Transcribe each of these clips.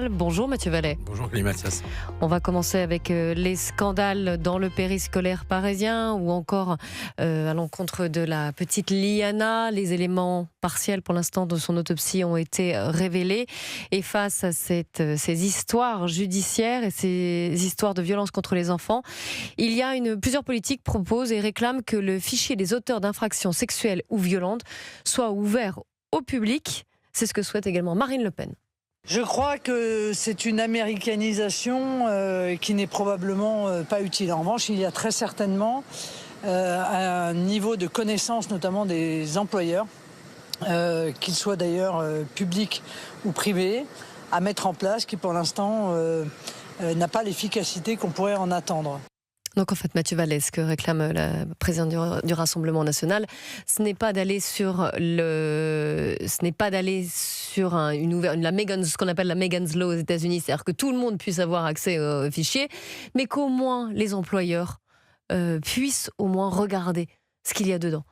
national. Bonjour Mathieu Vallet. Bonjour Mathias. On va commencer avec les scandales dans le périscolaire parisien ou encore à l'encontre de la petite Liana. Les éléments partiels pour l'instant de son autopsie ont été révélés. Et face à ces histoires judiciaires et ces histoires de violence contre les enfants, il y a plusieurs politiques proposent et réclament que le fichier des auteurs d'infractions sexuelles ou violentes soit ouvert au public. C'est ce que souhaite également Marine Le Pen. Je crois que c'est une américanisation qui n'est probablement pas utile. En revanche, il y a très certainement un niveau de connaissance, notamment des employeurs, qu'ils soient d'ailleurs publics ou privés, à mettre en place, qui pour l'instant n'a pas l'efficacité qu'on pourrait en attendre. Donc en fait, Mathieu Vallet, ce que réclame la présidente du Rassemblement national, ce n'est pas d'aller sur ce qu'on appelle la Megan's Law aux États-Unis, c'est-à-dire que tout le monde puisse avoir accès aux fichiers, mais qu'au moins les employeurs puissent au moins regarder ce qu'il y a dedans.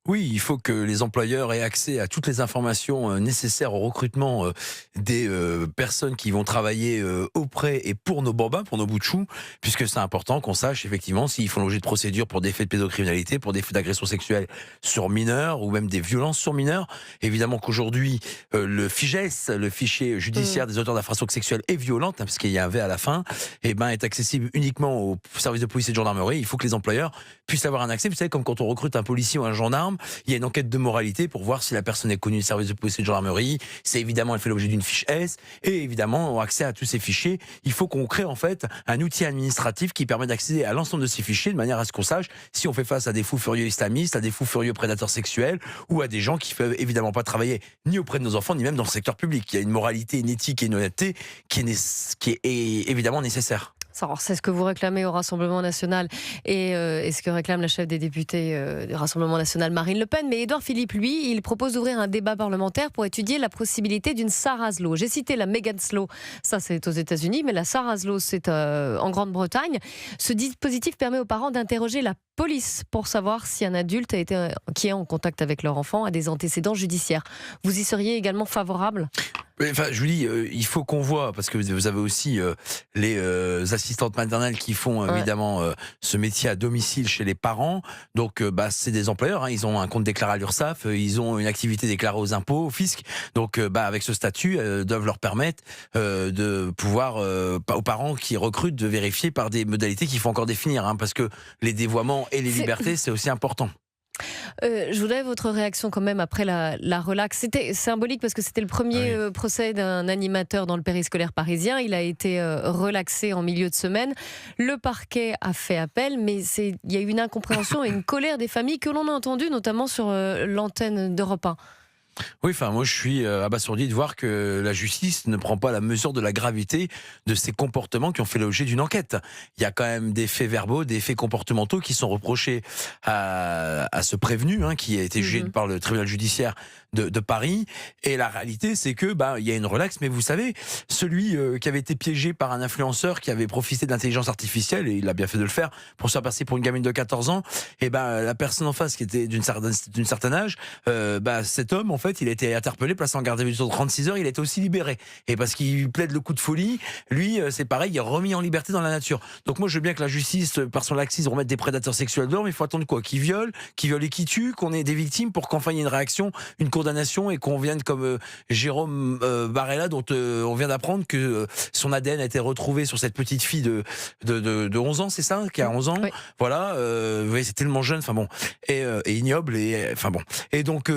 Oui, il faut que les employeurs aient accès à toutes les informations nécessaires au recrutement des personnes qui vont travailler auprès et pour nos bambins, pour nos bouts de chou, puisque c'est important qu'on sache effectivement s'ils font l'objet de procédures pour des faits de pédocriminalité, pour des faits d'agression sexuelle sur mineurs ou même des violences sur mineurs. Évidemment qu'aujourd'hui, le FIJES, le fichier judiciaire des auteurs d'infractions sexuelles et violentes, parce qu'il y a un V à la fin, est accessible uniquement aux services de police et de gendarmerie. Il faut que les employeurs puissent avoir un accès. Vous savez, comme quand on recrute un policier ou un gendarme, il y a une enquête de moralité pour voir si la personne est connue du service de police et de gendarmerie. C'est évidemment, elle fait l'objet d'une fiche S. Et évidemment, accès à tous ces fichiers. Il faut qu'on crée en fait un outil administratif qui permet d'accéder à l'ensemble de ces fichiers de manière à ce qu'on sache si on fait face à des fous furieux islamistes, à des fous furieux prédateurs sexuels ou à des gens qui peuvent évidemment pas travailler ni auprès de nos enfants ni même dans le secteur public. Il y a une moralité, une éthique et une honnêteté qui est évidemment nécessaire. Alors, c'est ce que vous réclamez au Rassemblement national et ce que réclame la chef des députés du Rassemblement national, Marine Le Pen. Mais Édouard Philippe, lui, il propose d'ouvrir un débat parlementaire pour étudier la possibilité d'une Sarah's Law. J'ai cité la Megan's Law, ça c'est aux États-Unis, mais la Sarah's Law c'est en Grande-Bretagne. Ce dispositif permet aux parents d'interroger la police pour savoir si un adulte qui est en contact avec leur enfant a des antécédents judiciaires. Vous y seriez également favorable ? Enfin, je vous dis, il faut qu'on voit, parce que vous avez aussi les assistantes maternelles qui font évidemment ce métier à domicile chez les parents. Donc, c'est des employeurs, hein, ils ont un compte déclaré à l'URSSAF, ils ont une activité déclarée aux impôts, au fisc. Donc, avec ce statut, doivent leur permettre de pouvoir, aux parents qui recrutent, de vérifier par des modalités qu'il faut encore définir, hein, parce que les dévoiements et les libertés, c'est aussi important. Je voudrais votre réaction quand même après la relaxe. C'était symbolique parce que c'était le premier procès d'un animateur dans le périscolaire parisien. Il a été relaxé en milieu de semaine. Le parquet a fait appel, mais il y a eu une incompréhension et une colère des familles que l'on a entendues, notamment sur l'antenne d'Europe 1. Oui, enfin, moi je suis abasourdi de voir que la justice ne prend pas la mesure de la gravité de ces comportements qui ont fait l'objet d'une enquête. Il y a quand même des faits verbaux, des faits comportementaux qui sont reprochés à ce prévenu, hein, qui a été jugé par le tribunal judiciaire de Paris. Et la réalité, c'est que il y a une relaxe, mais vous savez, celui qui avait été piégé par un influenceur qui avait profité de l'intelligence artificielle, et il a bien fait de le faire pour se faire passer pour une gamine de 14 ans, et la personne en face qui était d'une certaine âge, cet homme, en fait, il a été interpellé, placé en garde à vue sur 36 heures, il a été aussi libéré. Et parce qu'il plaide le coup de folie, lui, c'est pareil, il est remis en liberté dans la nature. Donc moi, je veux bien que la justice, par son laxisme, remette des prédateurs sexuels dehors, mais il faut attendre quoi ? Qui viole et qui tue, qu'on ait des victimes pour qu'enfin il y ait une réaction, une condamnation et qu'on vienne comme Jérôme Barella, dont on vient d'apprendre que son ADN a été retrouvé sur cette petite fille de 11 ans, c'est ça ? Qui a 11 ans. Oui. Voilà, vous voyez, c'est tellement jeune, enfin bon, et ignoble, et enfin bon. Et donc,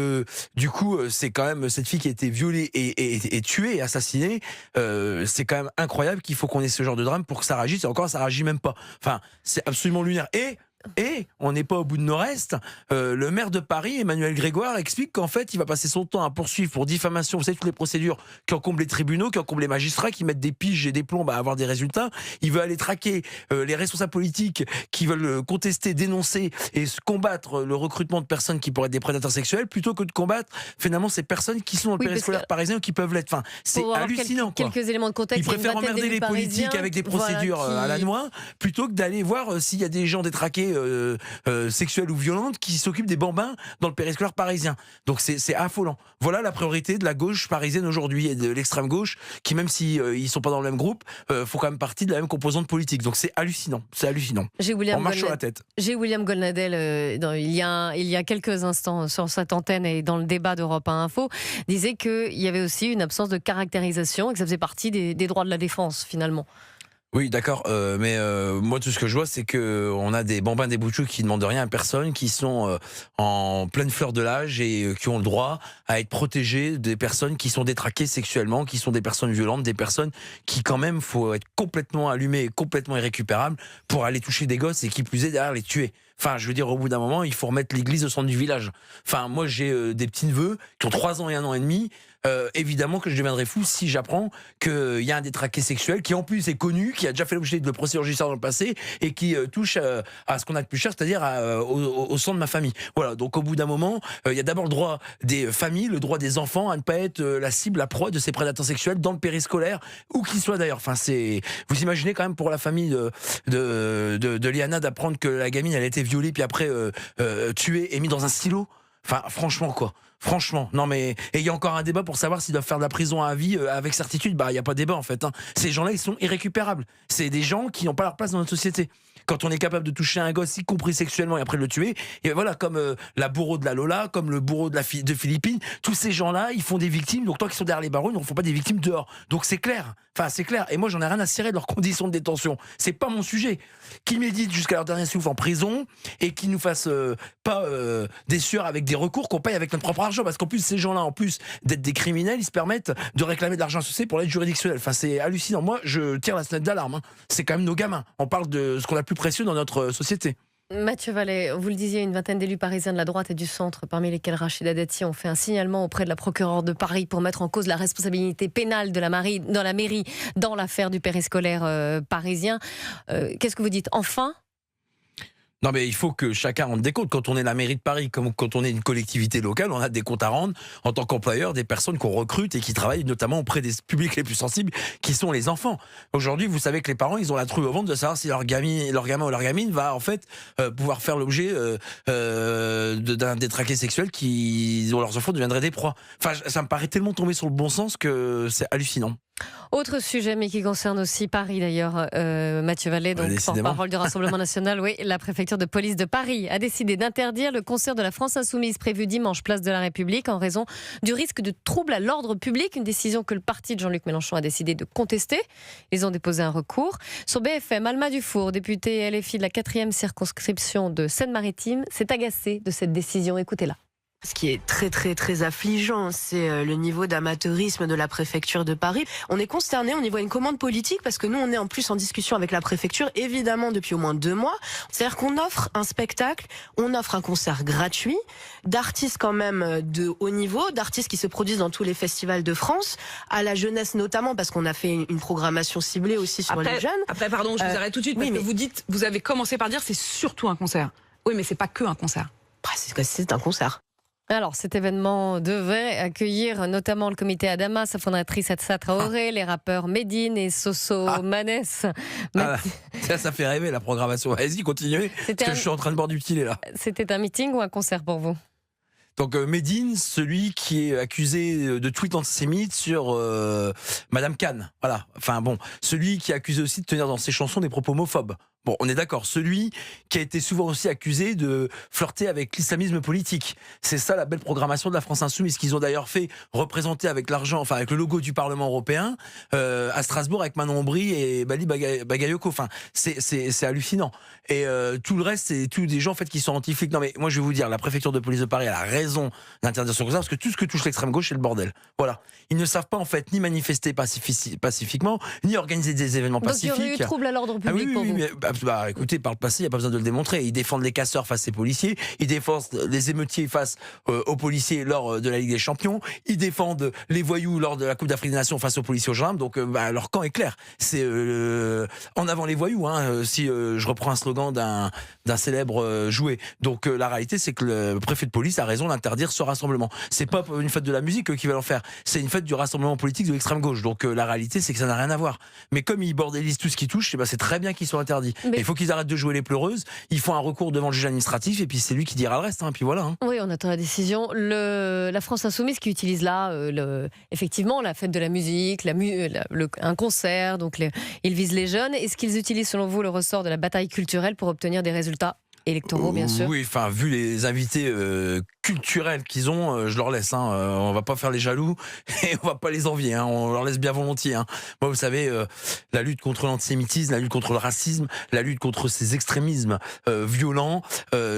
du coup, c'est quand même cette fille qui a été violée et tuée et assassinée. C'est quand même incroyable qu'il faut qu'on ait ce genre de drame pour que ça réagisse. Et encore, ça réagit même pas. Enfin, c'est absolument lunaire. Et on n'est pas au bout de nos restes. Le maire de Paris, Emmanuel Grégoire, explique qu'en fait, il va passer son temps à poursuivre pour diffamation. Vous savez, toutes les procédures qui encombrent les tribunaux, qui encombrent les magistrats, qui mettent des piges et des plombs à avoir des résultats. Il veut aller traquer les responsables politiques qui veulent contester, dénoncer et combattre le recrutement de personnes qui pourraient être des prédateurs sexuels, plutôt que de combattre finalement ces personnes qui sont dans le périscolaire parisien ou qui peuvent l'être. Enfin, c'est hallucinant. Quelques éléments de contexte. Il préfère emmerder les politiques avec des procédures à la noix, plutôt que d'aller voir s'il y a des gens détraqués sexuelles ou violentes qui s'occupent des bambins dans le périscolaire parisien. Donc c'est affolant. Voilà la priorité de la gauche parisienne aujourd'hui et de l'extrême gauche, qui même si ils sont pas dans le même groupe, font quand même partie de la même composante politique. Donc c'est hallucinant, c'est hallucinant. On marche sur la tête. J'ai William Golnadel il y a quelques instants sur cette antenne et dans le débat d'Europe 1 Info, disait qu'il y avait aussi une absence de caractérisation et que ça faisait partie des droits de la défense finalement. Oui, d'accord, mais moi tout ce que je vois, c'est que on a des bambins, des boutchous qui demandent rien à personne, qui sont en pleine fleur de l'âge et qui ont le droit à être protégés des personnes qui sont détraquées sexuellement, qui sont des personnes violentes, des personnes qui quand même faut être complètement allumées, complètement irrécupérables pour aller toucher des gosses et qui plus est derrière les tuer. Enfin, je veux dire, au bout d'un moment, il faut remettre l'église au centre du village. Enfin, moi, j'ai des petits neveux qui ont 3 ans et 1 an et demi. Évidemment que je deviendrai fou si j'apprends qu'il y a un détraqué sexuel qui en plus est connu, qui a déjà fait l'objet de procédures judiciaires dans le passé et qui touche à ce qu'on a de plus cher, c'est-à-dire au sang de ma famille. Voilà, donc au bout d'un moment, il y a d'abord le droit des familles, le droit des enfants à ne pas être la cible, la proie de ces prédateurs sexuels dans le périscolaire, où qu'ils soient d'ailleurs. Enfin, vous imaginez quand même pour la famille de Liana d'apprendre que la gamine elle a été violée puis après tuée et mise dans un silo. Enfin, franchement, quoi. Franchement, non mais... Et il y a encore un débat pour savoir s'ils doivent faire de la prison à vie avec certitude. Bah, il n'y a pas de débat, en fait. Hein. Ces gens-là, ils sont irrécupérables. C'est des gens qui n'ont pas leur place dans notre société. Quand on est capable de toucher un gosse, y compris sexuellement, et après de le tuer, et voilà, comme la bourreau de la Lola, comme le bourreau de Philippines, tous ces gens-là, ils font des victimes. Donc, tant qu'ils sont derrière les barreaux, ils ne font pas des victimes dehors. Donc, c'est clair. Enfin, c'est clair. Et moi, j'en ai rien à cirer de leurs conditions de détention. C'est pas mon sujet. Qu'ils méditent jusqu'à leur dernier souffle en prison et qu'ils nous fassent pas des sueurs avec des recours qu'on paye avec notre propre argent. Parce qu'en plus, ces gens-là, en plus d'être des criminels, ils se permettent de réclamer de l'argent associé pour l'aide juridictionnelle. Enfin, c'est hallucinant. Moi, je tire la sonnette d'alarme. Hein. C'est quand même nos gamins. On parle de ce qu'on a de plus précieux dans notre société. Mathieu Vallet, vous le disiez, une vingtaine d'élus parisiens de la droite et du centre, parmi lesquels Rachida Dati, ont fait un signalement auprès de la procureure de Paris pour mettre en cause la responsabilité pénale de la mairie dans l'affaire du périscolaire parisien. Qu'est-ce que vous dites? Enfin ? Non mais il faut que chacun rende des comptes. Quand on est la mairie de Paris, comme quand on est une collectivité locale, on a des comptes à rendre en tant qu'employeur des personnes qu'on recrute et qui travaillent notamment auprès des publics les plus sensibles, qui sont les enfants. Aujourd'hui, vous savez que les parents, ils ont la trouille au ventre de savoir si leur gamin ou leur gamine va en fait pouvoir faire l'objet d'un détraqué sexuel dont leurs enfants deviendraient des proies. Enfin, ça me paraît tellement tomber sur le bon sens que c'est hallucinant. Autre sujet, mais qui concerne aussi Paris d'ailleurs, Mathieu Vallet, donc porte-parole du Rassemblement National. Oui, la préfecture de police de Paris a décidé d'interdire le concert de la France Insoumise prévu dimanche place de la République en raison du risque de trouble à l'ordre public, une décision que le parti de Jean-Luc Mélenchon a décidé de contester. Ils ont déposé un recours. Sur BFM, Alma Dufour, députée LFI de la 4e circonscription de Seine-Maritime, s'est agacée de cette décision. Écoutez-la. Ce qui est très très très affligeant, c'est le niveau d'amateurisme de la préfecture de Paris. On est consterné, on y voit une commande politique parce que nous on est en plus en discussion avec la préfecture, évidemment depuis au moins 2 mois. C'est-à-dire qu'on offre un spectacle, on offre un concert gratuit, d'artistes quand même de haut niveau, d'artistes qui se produisent dans tous les festivals de France, à la jeunesse notamment parce qu'on a fait une programmation ciblée aussi sur les jeunes. Après, pardon, je vous arrête tout de suite parce que vous avez commencé par dire c'est surtout un concert. Oui, mais c'est pas que un concert. C'est un concert. Alors, cet événement devait accueillir notamment le comité Adama, sa fondatrice Atsa Traoré, les rappeurs Medine et Soso Manès. Ça fait rêver la programmation. Vas-y, continuez. Parce que je suis en train de boire du petit lait là. C'était un meeting ou un concert pour vous ? Donc Medine, celui qui est accusé de tweets antisémites sur Madame Khan. Voilà. Enfin bon, celui qui est accusé aussi de tenir dans ses chansons des propos homophobes. Bon, on est d'accord. Celui qui a été souvent aussi accusé de flirter avec l'islamisme politique. C'est ça la belle programmation de la France Insoumise, qu'ils ont d'ailleurs fait représenter avec l'argent, enfin avec le logo du Parlement européen à Strasbourg avec Manon Aubry et Bali Bagayoko. Enfin, c'est hallucinant. Et tout le reste, c'est tous des gens en fait qui sont anti-flics. Non mais moi je vais vous dire, la préfecture de police de Paris a raison d'interdire ce concert parce que tout ce que touche l'extrême gauche, c'est le bordel. Voilà. Ils ne savent pas en fait ni manifester pacifiquement, ni organiser des événements pacifiques. Donc il y aurait eu trouble à l'ordre public pour vous. Bah, écoutez, par le passé, il n'y a pas besoin de le démontrer. Ils défendent les casseurs face aux policiers, ils défendent les émeutiers face aux policiers lors de la Ligue des Champions, ils défendent les voyous lors de la Coupe d'Afrique des Nations face aux policiers aux gendarmes. Donc leur camp est clair. C'est en avant les voyous, hein, si je reprends un slogan d'un célèbre jouet. Donc la réalité, c'est que le préfet de police a raison d'interdire ce rassemblement. C'est pas une fête de la musique qui va l'en faire, c'est une fête du rassemblement politique de l'extrême gauche. Donc la réalité, c'est que ça n'a rien à voir. Mais comme ils bordélisent tout ce qui touche, c'est très bien qu'ils soient interdits. Il faut qu'ils arrêtent de jouer les pleureuses. Ils font un recours devant le juge administratif et puis c'est lui qui dira le reste. Puis voilà. Oui, on attend la décision. La France Insoumise qui utilise là, effectivement, la fête de la musique, un concert, donc ils visent les jeunes. Est-ce qu'ils utilisent, selon vous, le ressort de la bataille culturelle pour obtenir des résultats électoraux, bien sûr? Oui, enfin, vu les invités culturels qu'ils ont, je leur laisse. On va pas faire les jaloux et on va pas les envier. On leur laisse bien volontiers. Moi, vous savez, la lutte contre l'antisémitisme, la lutte contre le racisme, la lutte contre ces extrémismes violents,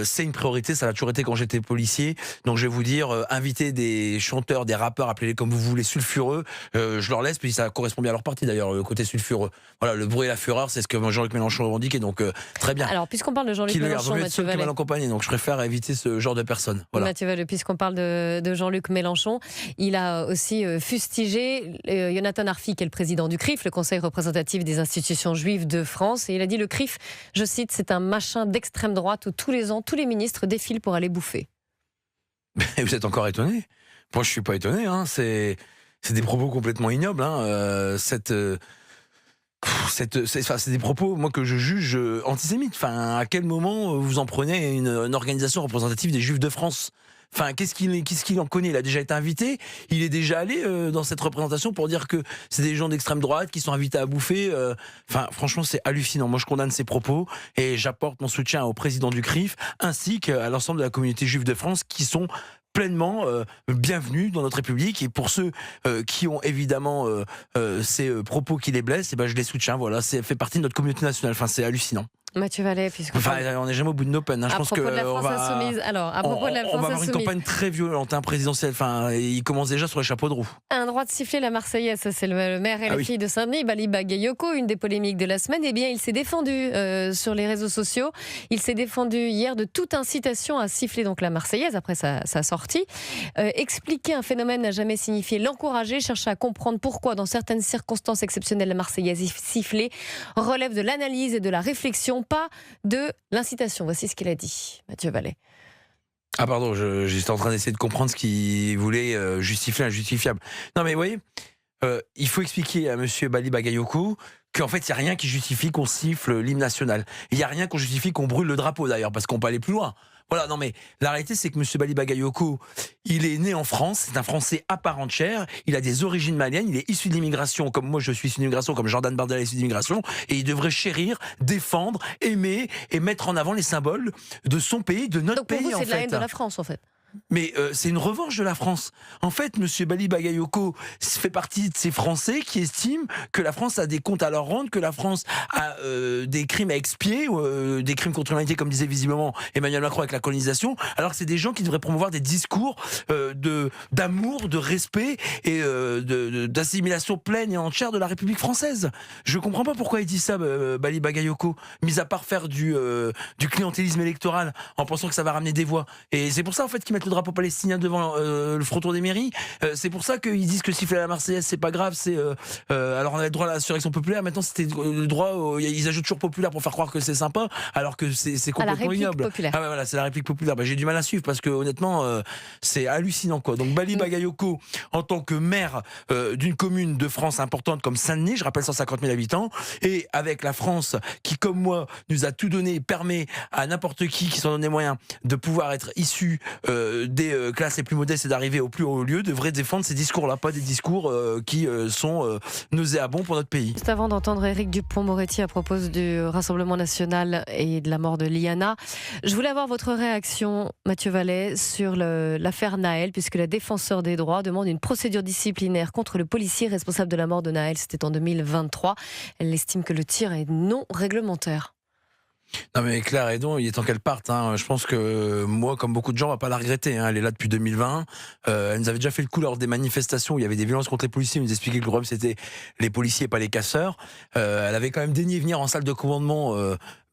c'est une priorité. Ça l'a toujours été quand j'étais policier. Donc, je vais vous dire, inviter des chanteurs, des rappeurs, appelez-les comme vous voulez, sulfureux, je leur laisse. Puis ça correspond bien à leur parti d'ailleurs, le côté sulfureux. Voilà, le bruit et la fureur, c'est ce que Jean-Luc Mélenchon revendique. Et donc, très bien. Alors, puisqu'on parle de Jean-Luc Mélenchon, Mathieu Vallet, mal accompagné, donc je préfère éviter ce genre de personnes. Voilà. Mathieu Vallet, puisqu'on parle de Jean-Luc Mélenchon, il a aussi fustigé Jonathan Arfi, qui est le président du CRIF, le Conseil représentatif des institutions juives de France, et il a dit le CRIF, je cite, c'est un machin d'extrême droite où tous les ans, tous les ministres défilent pour aller bouffer. Vous êtes encore étonné? Moi, je suis pas étonné. C'est des propos complètement ignobles. C'est des propos, moi, que je juge antisémites. Enfin, à quel moment vous en prenez une organisation représentative des Juifs de France? Enfin, qu'est-ce qu'il en connaît? Il a déjà été invité. Il est déjà allé dans cette représentation pour dire que c'est des gens d'extrême droite qui sont invités à bouffer. Enfin, franchement, c'est hallucinant. Moi, je condamne ces propos et j'apporte mon soutien au président du CRIF ainsi qu'à l'ensemble de la communauté juive de France qui sont pleinement bienvenus dans notre République. Et pour ceux qui ont évidemment ces propos qui les blessent, je les soutiens. Voilà, c'est fait partie de notre communauté nationale. Enfin, c'est hallucinant. Mathieu Vallet, on n'est jamais au bout de nos peines. Je pense que on va avoir une campagne très violente, présidentielle. Enfin, il commence déjà sur les chapeaux de roue. Un droit de siffler la Marseillaise, c'est le maire et la fille de Saint-Denis, Bali Bagayoko, une des polémiques de la semaine. Eh bien, il s'est défendu sur les réseaux sociaux. Il s'est défendu hier de toute incitation à siffler donc la Marseillaise après sa sortie. Expliquer un phénomène n'a jamais signifié l'encourager. Chercher à comprendre pourquoi, dans certaines circonstances exceptionnelles, la Marseillaise sifflée relève de l'analyse et de la réflexion, pas de l'incitation. Voici ce qu'il a dit, Mathieu Vallet. Ah pardon, j'étais en train d'essayer de comprendre ce qu'il voulait justifier l'injustifiable. Non mais vous voyez, il faut expliquer à monsieur Bali Bagayoko qu'en fait, il n'y a rien qui justifie qu'on siffle l'hymne national. Il n'y a rien qui justifie qu'on brûle le drapeau d'ailleurs, parce qu'on peut aller plus loin. Voilà, non mais la réalité c'est que monsieur Bali Bagayoko, il est né en France, c'est un Français à part entière, il a des origines maliennes, il est issu de l'immigration, comme moi je suis issu de l'immigration, comme Jordan Bardella est issu de l'immigration, et il devrait chérir, défendre, aimer et mettre en avant les symboles de son pays, de notre pays en fait. Donc pour vous c'est de la haine de la France en fait? Mais c'est une revanche de la France. En fait, monsieur Bali Bagayoko fait partie de ces Français qui estiment que la France a des comptes à leur rendre, que la France a des crimes à expier, des crimes contre l'humanité, comme disait visiblement Emmanuel Macron avec la colonisation, alors que c'est des gens qui devraient promouvoir des discours d'amour, de respect et d'assimilation pleine et entière de la République française. Je comprends pas pourquoi il dit ça, Bali Bagayoko, mis à part faire du clientélisme électoral en pensant que ça va ramener des voix. Et c'est pour ça en fait qu'ils mettent le drapeau palestinien devant le fronton des mairies. C'est pour ça qu'ils disent que siffler la Marseillaise c'est pas grave. Alors on avait le droit à l'insurrection populaire. Maintenant c'était le droit. Ils ajoutent toujours populaire pour faire croire que c'est sympa, alors que c'est complètement ignoble. Populaire. Ah ouais, voilà, c'est la République populaire. J'ai du mal à suivre parce que honnêtement c'est hallucinant quoi. Donc Bali Bagayoko en tant que maire d'une commune de France importante comme Saint-Denis, je rappelle 150 000 habitants, et avec la France qui comme moi nous a tout donné, permet à n'importe qui s'en donne les moyens de pouvoir être issu des classes les plus modestes et d'arriver au plus haut lieu, devrait défendre ces discours-là, pas des discours qui sont nauséabonds pour notre pays. Juste avant d'entendre Éric Dupond-Moretti à propos du Rassemblement national et de la mort de Liana, je voulais avoir votre réaction, Mathieu Vallet, sur l'affaire Nahel, puisque la défenseur des droits demande une procédure disciplinaire contre le policier responsable de la mort de Nahel. C'était en 2023. Elle estime que le tir est non réglementaire. Non mais Claire Hédon, il est temps qu'elle parte. Je pense que moi, comme beaucoup de gens, on va pas la regretter. Elle est là depuis 2020. Elle nous avait déjà fait le coup lors des manifestations où il y avait des violences contre les policiers. Elle nous expliquait que le problème c'était les policiers, pas les casseurs. Elle avait quand même daigné venir en salle de commandement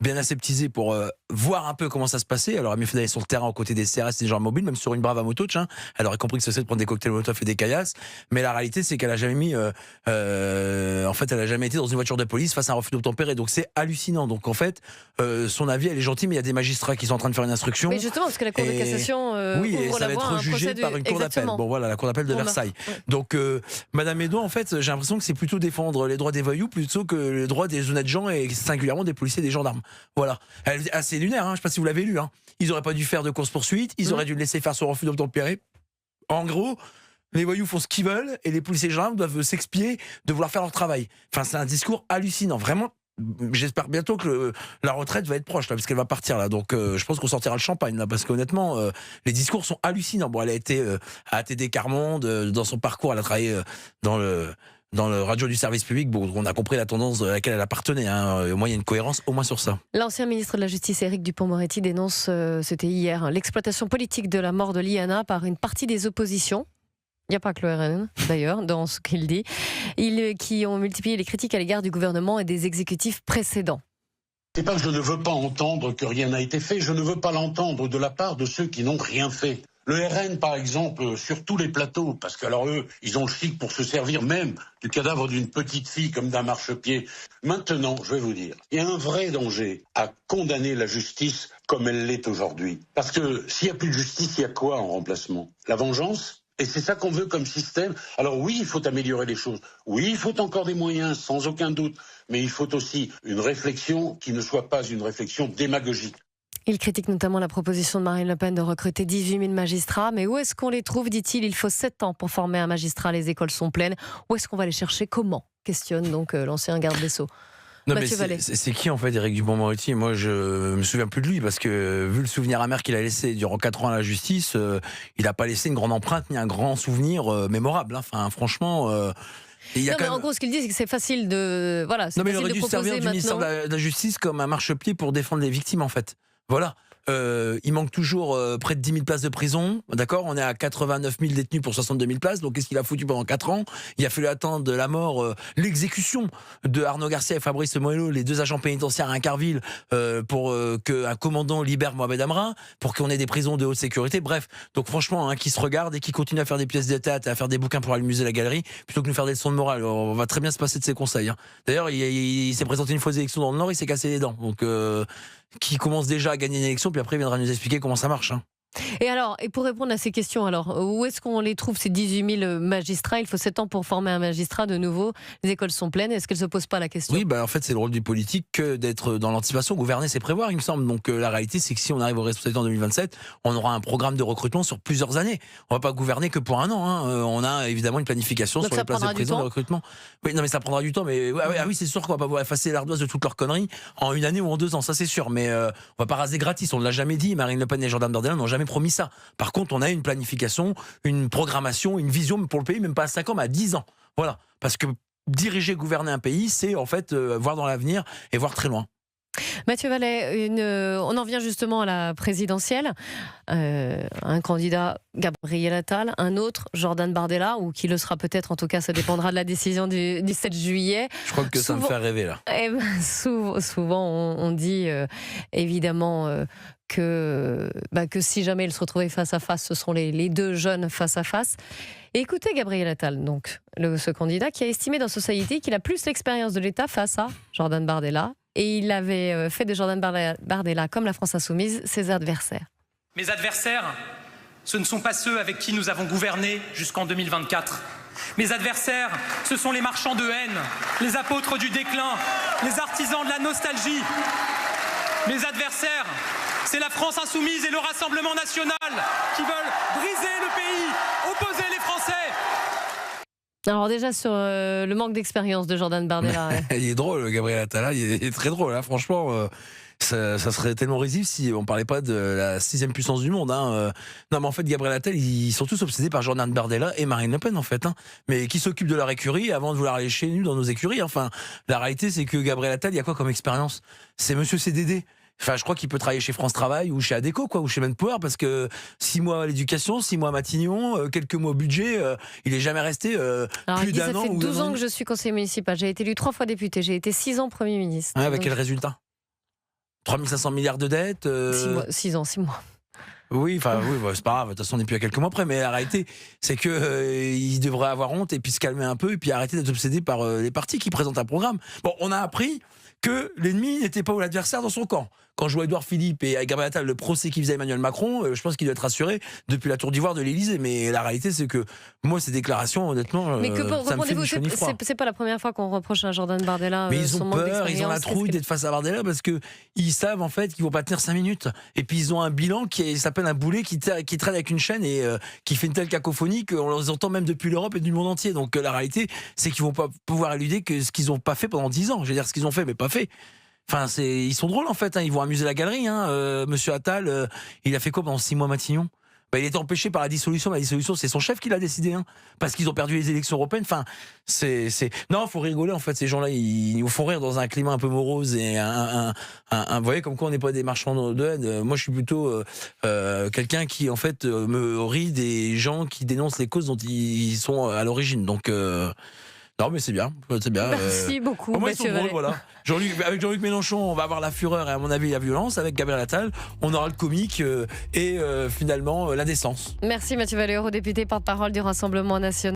bien aseptisée pour voir un peu comment ça se passait. Alors, elle m'a fait d'aller sur le terrain aux côtés des CRS, des gens mobiles, même sur une brave à moto, tiens. Elle aurait compris que c'est de prendre des cocktails Molotov et des caillasses. Mais la réalité, c'est qu'elle a jamais mis, en fait, elle a jamais été dans une voiture de police face à un refus d'obtempérer. Donc, c'est hallucinant. Donc, en fait, son avis, elle est gentille, mais il y a des magistrats qui sont en train de faire une instruction. Oui, justement, parce que la Cour de cassation oui, et ouvre ça la va voie à être un jugé procès par une cour d'appel. Exactement. Bon, voilà, la cour d'appel de Versailles. Ouais. Donc, Madame Edouard, en fait, j'ai l'impression que c'est plutôt défendre les droits des voyous plutôt que les droits des honnêtes gens et singulièrement des policiers et des gendarmes. Voilà. Elle est assez lunaire, hein, je ne sais pas si vous l'avez lu. Hein. Ils n'auraient pas dû faire de course-poursuite, ils auraient dû le laisser faire son refus d'obtempérer. En gros, les voyous font ce qu'ils veulent et les policiers et les gendarmes doivent s'expier de vouloir faire leur travail. Enfin, c'est un discours hallucinant, vraiment. J'espère bientôt que la retraite va être proche là, parce qu'elle va partir là. Donc je pense qu'on sortira le champagne là, parce qu'honnêtement les discours sont hallucinants. Bon, elle a été à ATD Carmonde, dans son parcours, elle a travaillé dans le radio du service public. Bon, on a compris la tendance à laquelle elle appartenait. Hein. Au moins il y a une cohérence, au moins sur ça. L'ancien ministre de la Justice, Éric Dupond-Moretti, dénonce, c'était hier, hein, l'exploitation politique de la mort de Liana par une partie des oppositions. Il n'y a pas que le RN, d'ailleurs, dans ce qu'il dit. Qui ont multiplié les critiques à l'égard du gouvernement et des exécutifs précédents. C'est pas que je ne veux pas entendre que rien n'a été fait, je ne veux pas l'entendre de la part de ceux qui n'ont rien fait. Le RN, par exemple, sur tous les plateaux, parce que alors eux, ils ont le chic pour se servir même du cadavre d'une petite fille comme d'un marchepied. Maintenant, je vais vous dire, il y a un vrai danger à condamner la justice comme elle l'est aujourd'hui. Parce que s'il n'y a plus de justice, il y a quoi en remplacement? La vengeance? Et c'est ça qu'on veut comme système. Alors oui, il faut améliorer les choses. Oui, il faut encore des moyens, sans aucun doute. Mais il faut aussi une réflexion qui ne soit pas une réflexion démagogique. Il critique notamment la proposition de Marine Le Pen de recruter 18 000 magistrats. Mais où est-ce qu'on les trouve, dit-il? Il faut 7 ans pour former un magistrat. Les écoles sont pleines. Où est-ce qu'on va les chercher? Comment? Questionne donc l'ancien garde des Sceaux. Non, mais c'est qui en fait Éric Dupond-Moretti? Moi je me souviens plus de lui parce que vu le souvenir amer qu'il a laissé durant 4 ans à la justice, il n'a pas laissé une grande empreinte ni un grand souvenir mémorable. Hein. Enfin franchement. En gros, ce qu'il dit, c'est que c'est facile de. Voilà, non, mais il aurait dû se servir du ministère de la Justice comme un marchepied pour défendre les victimes en fait. Voilà. Il manque toujours près de 10 000 places de prison, d'accord? On est à 89 000 détenus pour 62 000 places, donc qu'est-ce qu'il a foutu pendant 4 ans? Il a fallu attendre la mort, l'exécution de Arnaud Garcia et Fabrice Moello, les 2 agents pénitentiaires à Incarville, pour qu'un commandant libère Mohamed Amra, pour qu'on ait des prisons de haute sécurité, bref. Donc franchement, qui se regarde et qui continue à faire des pièces de théâtre et à faire des bouquins pour aller musée la galerie, plutôt que nous faire des leçons de morale. On va très bien se passer de ses conseils. Hein. D'ailleurs, il s'est présenté une fois aux élections dans le Nord, il s'est cassé les dents. Donc, qui commence déjà à gagner une élection, puis après il viendra nous expliquer comment ça marche. Hein. Et alors, et pour répondre à ces questions, alors, où est-ce qu'on les trouve, ces 18 000 magistrats? Il faut 7 ans pour former un magistrat de nouveau. Les écoles sont pleines. Est-ce qu'elles ne se posent pas la question? Oui, en fait, c'est le rôle du politique que d'être dans l'anticipation. Gouverner, c'est prévoir, il me semble. Donc, la réalité, c'est que si on arrive aux responsabilités en 2027, on aura un programme de recrutement sur plusieurs années. On ne va pas gouverner que pour un an. Hein. On a évidemment une planification donc sur les places de prison, de recrutement. Oui, non, mais ça prendra du temps. Mais oui, c'est sûr qu'on va pas effacer l'ardoise de toutes leurs conneries en 1 année ou en 2 ans. Ça, c'est sûr. Mais on va pas raser gratis. On ne l'a jamais dit. Marine Le Pen et Jordan Bardella n'ont jamais promis ça. Par contre, on a une planification, une programmation, une vision pour le pays, même pas à 5 ans, mais à 10 ans. Voilà. Parce que diriger, gouverner un pays, c'est en fait voir dans l'avenir et voir très loin. Mathieu Vallet, on en vient justement à la présidentielle. Un candidat, Gabriel Attal, un autre, Jordan Bardella, ou qui le sera peut-être, en tout cas, ça dépendra de la décision du 7 juillet. Je crois que ça me fait rêver là. Souvent, on dit évidemment que si jamais ils se retrouvaient face à face, ce seront les 2 jeunes face à face. Et écoutez Gabriel Attal, donc, ce candidat qui a estimé dans Society qu'il a plus l'expérience de l'État face à Jordan Bardella. Et il avait fait de Jordan Bardella, comme la France Insoumise, ses adversaires. Mes adversaires, ce ne sont pas ceux avec qui nous avons gouverné jusqu'en 2024. Mes adversaires, ce sont les marchands de haine, les apôtres du déclin, les artisans de la nostalgie. Mes adversaires, c'est la France Insoumise et le Rassemblement National qui veulent briser le pays, opposer les Français. Alors déjà sur le manque d'expérience de Jordan Bardella. Il est drôle, Gabriel Attal, il est très drôle, hein, franchement. Ça serait tellement risible si on parlait pas de la 6e puissance du monde. Hein. Non, mais en fait, Gabriel Attal, ils sont tous obsédés par Jordan Bardella et Marine Le Pen, en fait. Hein. Mais qui s'occupent de leur écurie avant de vouloir aller chez nous dans nos écuries. Enfin, la réalité, c'est que Gabriel Attal, il y a quoi comme expérience? C'est Monsieur CDD. Enfin, je crois qu'il peut travailler chez France Travail ou chez Adéco, quoi, ou chez Manpower, parce que 6 mois à l'éducation, 6 mois à Matignon, quelques mois au budget, il est jamais resté plus d'un an. Ça fait 12 ans que je suis conseiller municipal. J'ai été élu 3 fois député. J'ai été 6 ans Premier ministre. Ouais, avec quel résultat? 3500 milliards de dettes. 6 ans, 6 mois. Oui, enfin, oui, bah, c'est pas grave. De toute façon, on n'est plus à quelques mois près. Mais la réalité, c'est que il devrait avoir honte et puis se calmer un peu et puis arrêter d'être obsédé par les partis qui présentent un programme. Bon, on a appris que l'ennemi n'était pas l'adversaire dans son camp. Quand je vois Édouard Philippe et Gabriel Attal, le procès qu'il faisait à Emmanuel Macron, je pense qu'il doit être rassuré depuis la tour d'ivoire de l'Élysée. Mais la réalité, c'est que moi, ces déclarations, honnêtement, Mais que ça me fait du chaud ni froid. c'est pas la première fois qu'on reproche à Jordan Bardella. Mais ils son ont manque peur, ils ont la d'expérience. trouille d'être face à Bardella parce que ils savent en fait qu'ils vont pas tenir 5 minutes. Et puis ils ont un bilan qui s'appelle un boulet qui traîne avec une chaîne et qui fait une telle cacophonie qu'on les entend même depuis l'Europe et du monde entier. Donc la réalité, c'est qu'ils vont pas pouvoir éluder que ce qu'ils ont pas fait pendant 10 ans. Je veux dire ce qu'ils ont fait, mais pas fait. Enfin, ils sont drôles en fait. Hein. Ils vont amuser la galerie. Hein. Monsieur Attal, il a fait quoi pendant 6 mois Matignon? Il était empêché par la dissolution. La dissolution, c'est son chef qui l'a décidé, hein, parce qu'ils ont perdu les élections européennes. Enfin, non, faut rigoler en fait. Ces gens-là, ils nous font rire dans un climat un peu morose et vous voyez, comme quoi on n'est pas des marchands de haine. Moi, je suis plutôt quelqu'un qui en fait me rit des gens qui dénoncent les causes dont ils sont à l'origine. Donc non, mais c'est bien, c'est bien. Merci beaucoup, Moi, ils sont Mathieu drôles, Vallet. voilà. Avec Jean-Luc Mélenchon, on va avoir la fureur et à mon avis la violence. Avec Gabriel Attal, on aura le comique et finalement la décence. Merci Mathieu Vallet, eurodéputé porte-parole du Rassemblement national.